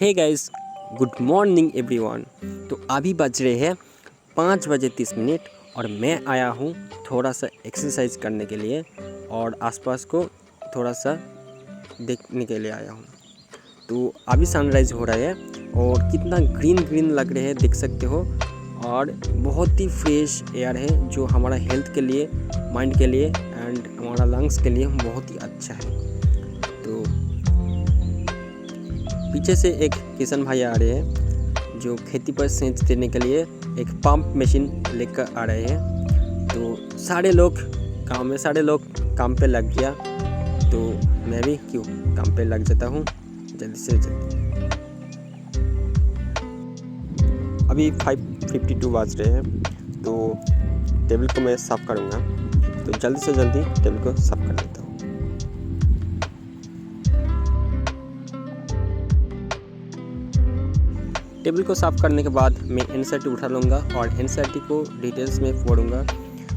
हे guys, good morning everyone. तो अभी बज रहे हैं 5:30 और मैं आया हूँ थोड़ा सा एक्सरसाइज करने के लिए और आसपास को थोड़ा सा देखने के लिए आया हूँ। तो अभी सनराइज़ हो रहा है और कितना ग्रीन ग्रीन लग रहे हैं देख सकते हो, और बहुत ही फ्रेश एयर है जो हमारा हेल्थ के लिए, माइंड के लिए एंड हमारा लंग्स के लिए बहुत ही अच्छा है। तो पीछे से एक किसान भाई आ रहे हैं जो खेती पर सेंच देने के लिए एक पंप मशीन लेकर आ रहे हैं। तो सारे लोग काम पे लग गया, तो मैं भी क्यों काम पे लग जाता हूँ जल्दी से जल्दी। अभी 5:52 बज रहे हैं, तो टेबल को मैं साफ़ करूँगा। तो जल्दी से जल्दी टेबल को साफ़ कर लेता हूँ। टेबल को साफ़ करने के बाद मैं एनसीईआरटी उठा लूँगा और एनसीईआरटी को डिटेल्स में पढ़ूँगा,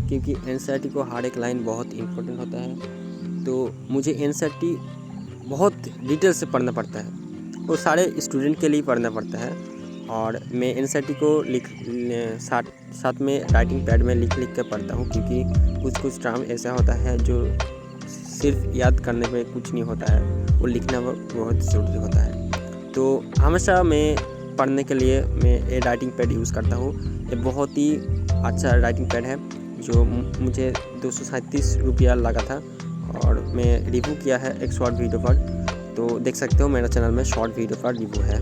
क्योंकि एनसीईआरटी को हर एक लाइन बहुत इम्पोर्टेंट होता है। तो मुझे एनसीईआरटी बहुत डिटेल से पढ़ना पड़ता है, वो सारे स्टूडेंट के लिए पढ़ना पड़ता है। और मैं एनसीईआरटी को साथ में राइटिंग पैड में लिख कर पढ़ता हूँ, क्योंकि कुछ टर्म ऐसा होता है जो सिर्फ याद करने में कुछ नहीं होता है, वो लिखना बहुत ज़रूरी होता है। तो हमेशा मैं पढ़ने के लिए मैं ये राइटिंग पैड यूज़ करता हूँ। ये बहुत ही अच्छा राइटिंग पैड है जो मुझे 237 रुपया लगा था, और मैं रिव्यू किया है एक शॉर्ट वीडियो पर। तो देख सकते हो मेरा चैनल में शॉर्ट वीडियो का रिव्यू है।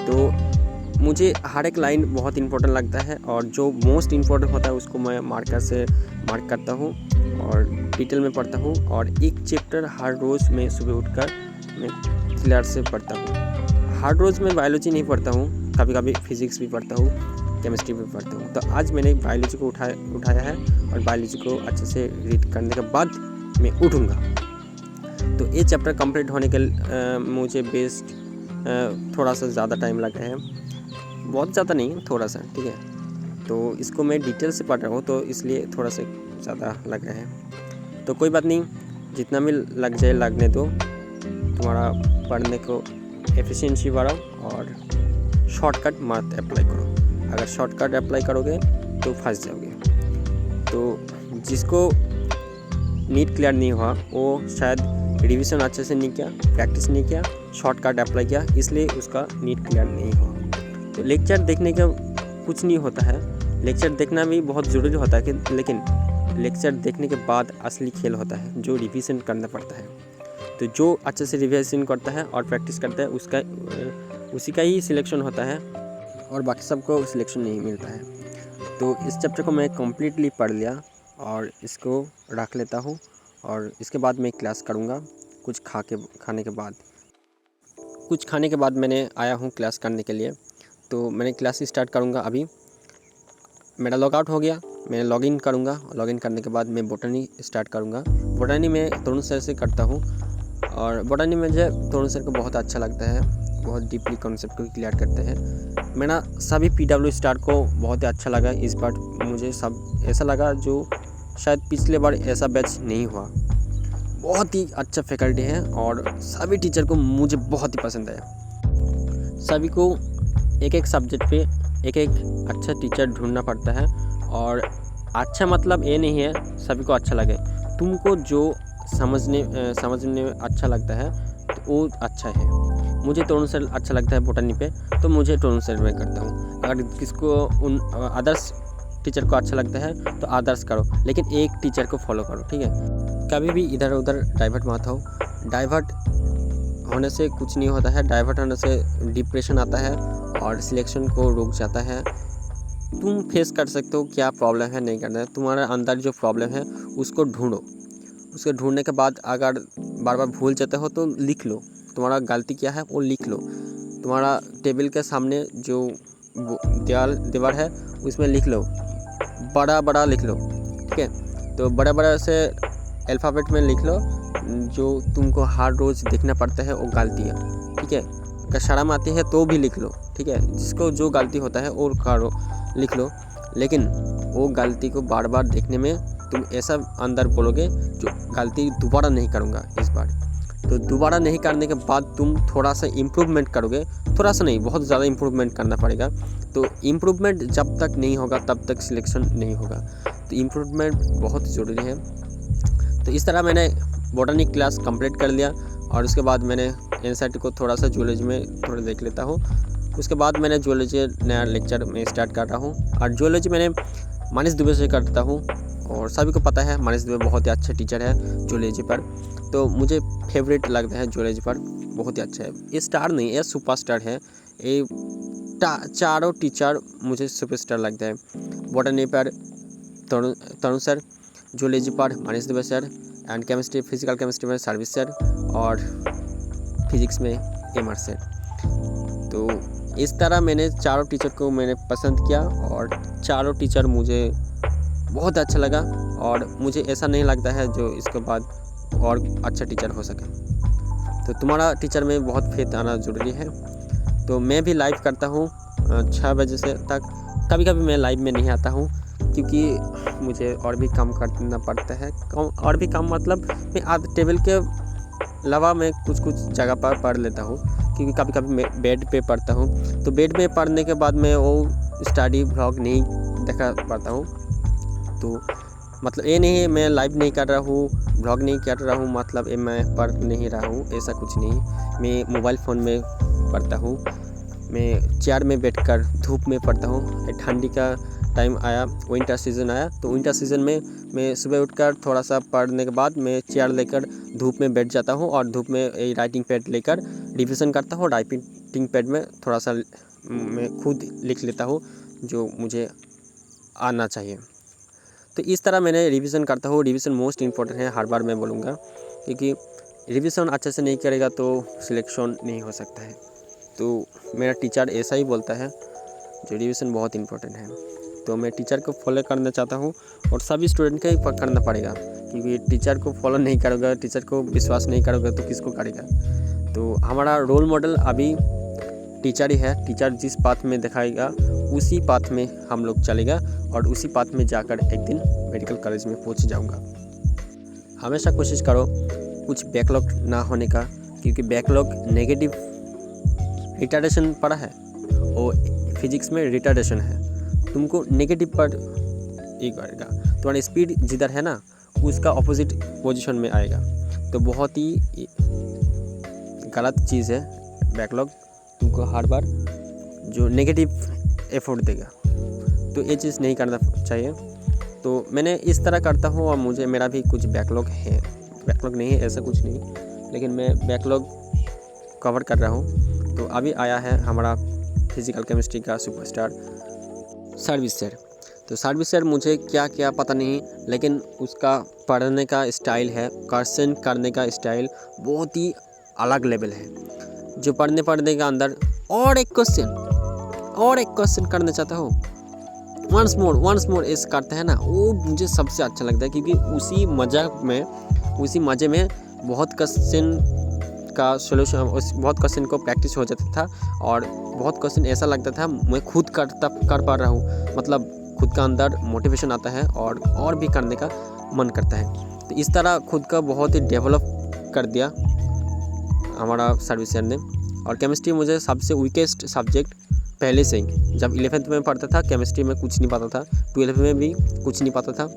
तो मुझे हर एक लाइन बहुत इंपॉर्टेंट लगता है, और जो मोस्ट इम्पोर्टेंट होता है उसको मैं मार्कर से मार्क करता हूँ और डिटेल में पढ़ता हूँ। और एक चैप्टर हर रोज़ मैं सुबह उठकर मैं क्लियर से पढ़ता हूँ। हर रोज़ मैं बायोलॉजी नहीं पढ़ता हूँ, कभी कभी फिज़िक्स भी पढ़ता हूँ, केमिस्ट्री भी पढ़ता हूँ। तो आज मैंने बायोलॉजी को उठाया है, और बायोलॉजी को अच्छे से रीड करने के बाद मैं उठूँगा। तो ये चैप्टर कंप्लीट होने के मुझे बेस्ट थोड़ा सा ज़्यादा टाइम लग रहा है, बहुत ज़्यादा नहीं, थोड़ा सा, ठीक है। तो इसको मैं डिटेल से पढ़ रहा हूँ, तो इसलिए थोड़ा सा ज़्यादा लग रहा है। तो कोई बात नहीं, जितना भी लग जाए लगने दो। तुम्हारा पढ़ने को एफिशिएंसी बढ़ाओ और शॉर्टकट मत अप्लाई करो। अगर शॉर्टकट अप्लाई करोगे तो फंस जाओगे। तो जिसको नीट क्लियर नहीं हुआ वो शायद रिवीजन अच्छे से नहीं किया, प्रैक्टिस नहीं किया, शॉर्टकट अप्लाई किया, इसलिए उसका नीट क्लियर नहीं हुआ। तो लेक्चर देखने का कुछ नहीं होता है, लेक्चर देखना भी बहुत ज़रूरी होता है, लेकिन लेक्चर देखने के बाद असली खेल होता है जो रिवीजन करना पड़ता है। तो जो अच्छे से रिवीजन करता है और प्रैक्टिस करता है उसी का ही सिलेक्शन होता है, और बाकी सबको सिलेक्शन नहीं मिलता है। तो इस चैप्टर को मैं कम्प्लीटली पढ़ लिया और इसको रख लेता हूँ, और इसके बाद मैं क्लास करूँगा। कुछ खाने के बाद मैंने आया हूँ क्लास करने के लिए। तो मैंने क्लास स्टार्ट करूँगा। अभी मेरा लॉगआउट हो गया, मैं लॉगिन करूँगा। लॉगिन करने के बाद मैं बॉटनी स्टार्ट करूँगा। बॉटनी में तरुण सर से करता हूँ, और बॉटनी में मुझे तरुण सर को बहुत अच्छा लगता है, बहुत डीपली कॉन्सेप्ट को क्लियर करते हैं। मेरा सभी PW स्टार को बहुत ही अच्छा लगा। इस बार मुझे सब ऐसा लगा जो शायद पिछले बार ऐसा बैच नहीं हुआ। बहुत ही अच्छा फैकल्टी है और सभी टीचर को मुझे बहुत ही पसंद आया। सभी को एक एक सब्जेक्ट पे एक एक अच्छा टीचर ढूंढना पड़ता है, और अच्छा मतलब ये नहीं है सभी को अच्छा लगे। तुमको जो समझने में अच्छा लगता है तो वो अच्छा है। मुझे तरुण सर अच्छा लगता है बॉटनी पे, तो मुझे तरुण सर में करता हूँ। अगर किसको उन अदर्स टीचर को अच्छा लगता है तो अदर्स करो, लेकिन एक टीचर को फॉलो करो, ठीक है। कभी भी इधर उधर डाइवर्ट मत हो। डाइवर्ट होने से कुछ नहीं होता है, डाइवर्ट होने से डिप्रेशन आता है और सिलेक्शन को रुक जाता है। तुम फेस कर सकते हो क्या प्रॉब्लम है, नहीं करना है। तुम्हारे अंदर जो प्रॉब्लम है उसको ढूंढो। उसके ढूंढने के बाद अगर बार बार भूल जाते हो तो लिख लो, तुम्हारा गलती क्या है वो लिख लो। तुम्हारा टेबल के सामने जो दीवार है उसमें लिख लो, बड़ा लिख लो, ठीक है। तो बड़ा से अल्फ़ाबेट में लिख लो जो तुमको हर रोज़ देखना पड़ता है वो गलती है, ठीक है। अगर शर्म आती है तो भी लिख लो, ठीक है। जिसको जो गलती होता है वो करो, लिख लो, लेकिन वो गलती को बार देखने में तुम ऐसा अंदर बोलोगे जो गलती दोबारा नहीं करूँगा इस बार, तो दोबारा नहीं करने के बाद तुम थोड़ा सा इम्प्रूवमेंट करोगे, थोड़ा सा नहीं बहुत ज़्यादा इम्प्रूवमेंट करना पड़ेगा। तो इम्प्रूवमेंट जब तक नहीं होगा तब तक सिलेक्शन नहीं होगा, तो इम्प्रूवमेंट बहुत ज़रूरी है। तो इस तरह मैंने बॉटनी क्लास कंप्लीट कर लिया और उसके बाद मैंने एनसीईआरटी को थोड़ा सा जूलॉजी में थोड़ा देख लेता हूँ। उसके बाद मैंने जूलॉजी नया लेक्चर में स्टार्ट कर रहा हूँ और जूलॉजी मैंने मनीष दुबे से करता हूँ और सभी को पता है मनीष दुबे बहुत ही अच्छे टीचर है जूलॉजी पर, तो मुझे फेवरेट लगता है जूलॉजी पर, बहुत ही अच्छा है। ये स्टार नहीं, ये सुपरस्टार है, ये चारों टीचर मुझे सुपरस्टार लगता है। बॉटनी पर तरुण सर, जूलॉजी पर Manish Dubey sir and chemistry physical chemistry में सर्विस सर और फिजिक्स में एमआर सर। तो इस तरह मैंने चारों टीचर को मैंने पसंद किया और चारों टीचर मुझे बहुत अच्छा लगा और मुझे ऐसा नहीं लगता है जो इसके बाद और अच्छा टीचर हो सके। तो तुम्हारा टीचर में बहुत फेथ आना ज़रूरी है। तो मैं भी लाइव करता हूँ 6 बजे से तक, कभी कभी मैं लाइव में नहीं आता हूँ क्योंकि मुझे और भी काम करना पड़ता है। और भी काम मतलब मैं टेबल के अलावा मैं कुछ जगह पर पढ़ लेता हूँ क्योंकि कभी कभी मैं बेड पे पढ़ता हूँ। तो बेड पे पढ़ने के बाद मैं वो स्टडी व्लॉग नहीं देखा पाता हूँ। तो मतलब ये नहीं है मैं लाइव नहीं कर रहा हूँ, व्लॉग नहीं कर रहा हूँ, मतलब ये मैं पढ़ नहीं रहा हूँ, ऐसा कुछ नहीं। मैं मोबाइल फ़ोन में पढ़ता हूँ, मैं चेयर में बैठकर धूप में पढ़ता हूँ। ठंडी का टाइम आया, विंटर सीज़न आया, तो विंटर सीज़न में मैं सुबह उठकर थोड़ा सा पढ़ने के बाद मैं चेयर लेकर धूप में बैठ जाता हूँ और धूप में राइटिंग पैड लेकर रिवीजन करता हूँ। राइटिंग पैड में थोड़ा सा मैं खुद लिख लेता हूँ जो मुझे आना चाहिए। तो इस तरह मैंने रिवीजन करता हूँ। रिवीजन मोस्ट इम्पॉर्टेंट है, हर बार मैं बोलूँगा, क्योंकि रिवीजन अच्छे से नहीं करेगा तो सिलेक्शन नहीं हो सकता है। तो मेरा टीचर ऐसा ही बोलता है जो रिवीजन बहुत इम्पोर्टेंट है। तो मैं टीचर को फॉलो करना चाहता हूँ और सभी स्टूडेंट को ही करना पड़ेगा, क्योंकि टीचर को फॉलो नहीं करोगे, टीचर को विश्वास नहीं करोगे तो किसको करेगा। तो हमारा रोल मॉडल अभी टीचर ही है। टीचर जिस पाथ में दिखाएगा उसी पाथ में हम लोग चलेगा और उसी पाथ में जाकर एक दिन मेडिकल कॉलेज में पहुँच जाऊँगा। हमेशा कोशिश करो कुछ बैकलॉग ना होने का, क्योंकि बैकलॉग नेगेटिव रिटार्डेशन पड़ा है और फिजिक्स में रिटार्डेशन है, तुमको नेगेटिव पर ये करेगा। तुम्हारी स्पीड जिधर है ना उसका ऑपोजिट पोजीशन में आएगा, तो बहुत ही गलत चीज़ है बैकलॉग। तुमको हर बार जो नेगेटिव एफर्ट देगा, तो ये चीज़ नहीं करना चाहिए। तो मैंने इस तरह करता हूँ और मेरा भी कुछ बैकलॉग है, बैकलॉग नहीं है ऐसा कुछ नहीं, लेकिन मैं बैकलॉग कवर कर रहा हूँ। तो अभी आया है हमारा फिजिकल केमिस्ट्री का सुपरस्टार सर्विस सर। तो सर्विस सर मुझे क्या क्या पता नहीं, लेकिन उसका पढ़ने का स्टाइल है, क्वेश्चन करने का स्टाइल बहुत ही अलग लेवल है। जो पढ़ने के अंदर और एक क्वेश्चन करना चाहता हूँ, वंस मोर ऐसे करते हैं ना, वो मुझे सबसे अच्छा लगता है, क्योंकि उसी मज़े में बहुत क्वेश्चन का सोल्यूशन, बहुत क्वेश्चन को प्रैक्टिस हो जाता था और बहुत क्वेश्चन ऐसा लगता था मैं खुद कर पा रहा हूँ, मतलब खुद का अंदर मोटिवेशन आता है और भी करने का मन करता है। तो इस तरह खुद का बहुत ही डेवलप कर दिया हमारा सर्विस सर ने। और केमिस्ट्री मुझे सबसे वीकेस्ट सब्जेक्ट पहले से ही, जब 11th में पढ़ता था केमिस्ट्री में कुछ नहीं पता था, 12th में भी कुछ नहीं पता था,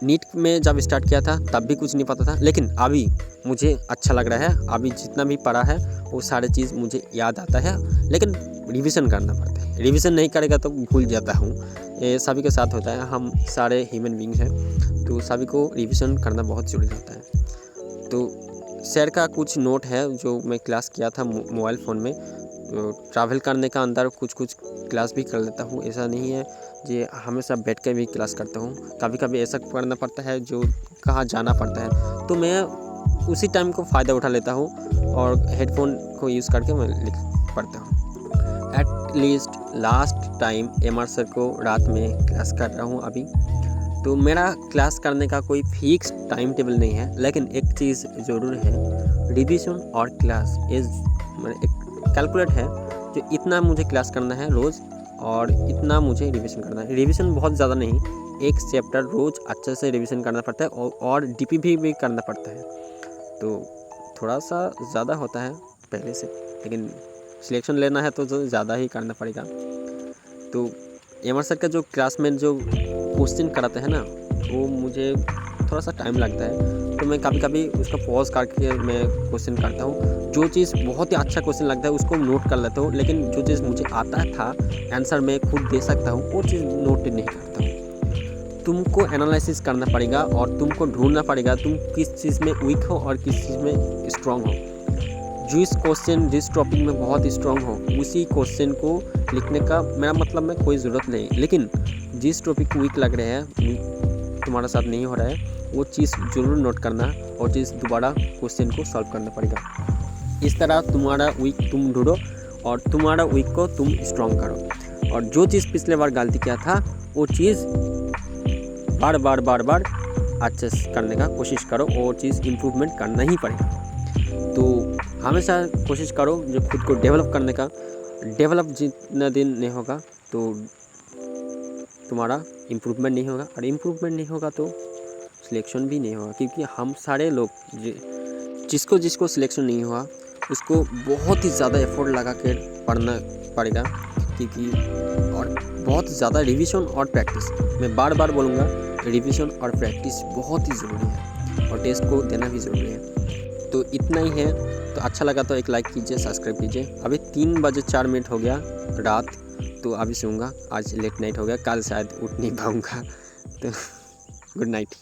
नीट में जब स्टार्ट किया था तब भी कुछ नहीं पता था, लेकिन अभी मुझे अच्छा लग रहा है। अभी जितना भी पढ़ा है वो सारे चीज़ मुझे याद आता है, लेकिन रिवीजन करना पड़ता है। रिवीजन नहीं करेगा तो भूल जाता हूँ, ये सभी के साथ होता है, हम सारे ह्यूमन बींग्स हैं, तो सभी को रिवीजन करना बहुत ज़रूरी होता है। तो सर का कुछ नोट है जो मैं क्लास किया था मोबाइल फ़ोन में, तो ट्रैवल करने का अंदर कुछ क्लास भी कर लेता हूँ, ऐसा नहीं है जी हमेशा बैठ कर भी क्लास करता हूँ। कभी कभी ऐसा करना पड़ता है जो कहाँ जाना पड़ता है, तो मैं उसी टाइम को फ़ायदा उठा लेता हूँ और हेडफोन को यूज़ करके मैं पढ़ता हूँ। At least last time MR sir को रात में क्लास कर रहा हूँ अभी। तो मेरा क्लास करने का कोई फिक्स टाइम टेबल नहीं है, लेकिन एक चीज़ ज़रूर है, रिवीजन और क्लास एक कैलकुलेट है, जो इतना मुझे क्लास करना है रोज़ और इतना मुझे रिवीजन करना है। रिवीजन बहुत ज़्यादा नहीं, एक चैप्टर रोज़ अच्छे से रिवीजन करना पड़ता है और डीपी भी करना पड़ता है। तो थोड़ा सा ज़्यादा होता है पहले से, लेकिन सिलेक्शन लेना है तो ज़्यादा ही करना पड़ेगा। तो एमआर सर का जो क्लास में जो क्वेश्चन कराते हैं ना, वो मुझे थोड़ा सा टाइम लगता है, तो मैं कभी कभी उसका पॉज करके मैं क्वेश्चन करता हूँ। जो चीज़ बहुत ही अच्छा क्वेश्चन लगता है उसको नोट कर लेता हूँ, लेकिन जो चीज़ मुझे आता था आंसर मैं खुद दे सकता हूँ वो चीज़ नोट नहीं करता हूँ। तुमको एनालिसिस करना पड़ेगा और तुमको ढूंढना पड़ेगा तुम किस चीज़ में वीक हो और किस चीज़ में स्ट्रांग हो। जिस क्वेश्चन जिस टॉपिक में बहुत स्ट्रांग हो उसी क्वेश्चन को लिखने का मेरा मतलब में कोई ज़रूरत नहीं, लेकिन जिस टॉपिक वीक लग रहे हैं तुम्हारा साथ नहीं हो रहा है वो चीज़ ज़रूर नोट करना और चीज़ दोबारा क्वेश्चन को सॉल्व करना पड़ेगा। इस तरह तुम्हारा वीक तुम ढूंढो और तुम्हारा वीक को तुम स्ट्रांग करो, और जो चीज़ पिछले बार गलती किया था वो चीज़ बार बार अच्छे से करने का कोशिश करो, वो चीज़ इम्प्रूवमेंट करना ही पड़ेगा। तो हमेशा कोशिश करो जो खुद को डेवलप करने का। डेवलप जितना दिन नहीं होगा तो तुम्हारा इम्प्रूवमेंट नहीं होगा, और इम्प्रूवमेंट नहीं होगा तो सिलेक्शन भी नहीं होगा, क्योंकि हम सारे लोग जिसको सिलेक्शन नहीं हुआ उसको बहुत ही ज़्यादा एफर्ट लगा कर पढ़ना पड़ेगा, क्योंकि और बहुत ज़्यादा रिवीजन और प्रैक्टिस, मैं बार बार बोलूँगा रिवीजन और प्रैक्टिस बहुत ही ज़रूरी है, और टेस्ट को देना भी ज़रूरी है। तो इतना ही है। तो अच्छा लगा तो एक लाइक कीजिए, सब्सक्राइब कीजिए। अभी 3:04 हो गया रात, तो अभी सोऊंगा, आज लेट नाइट हो गया, कल शायद उठ नहीं पाऊँगा। तो गुड नाइट।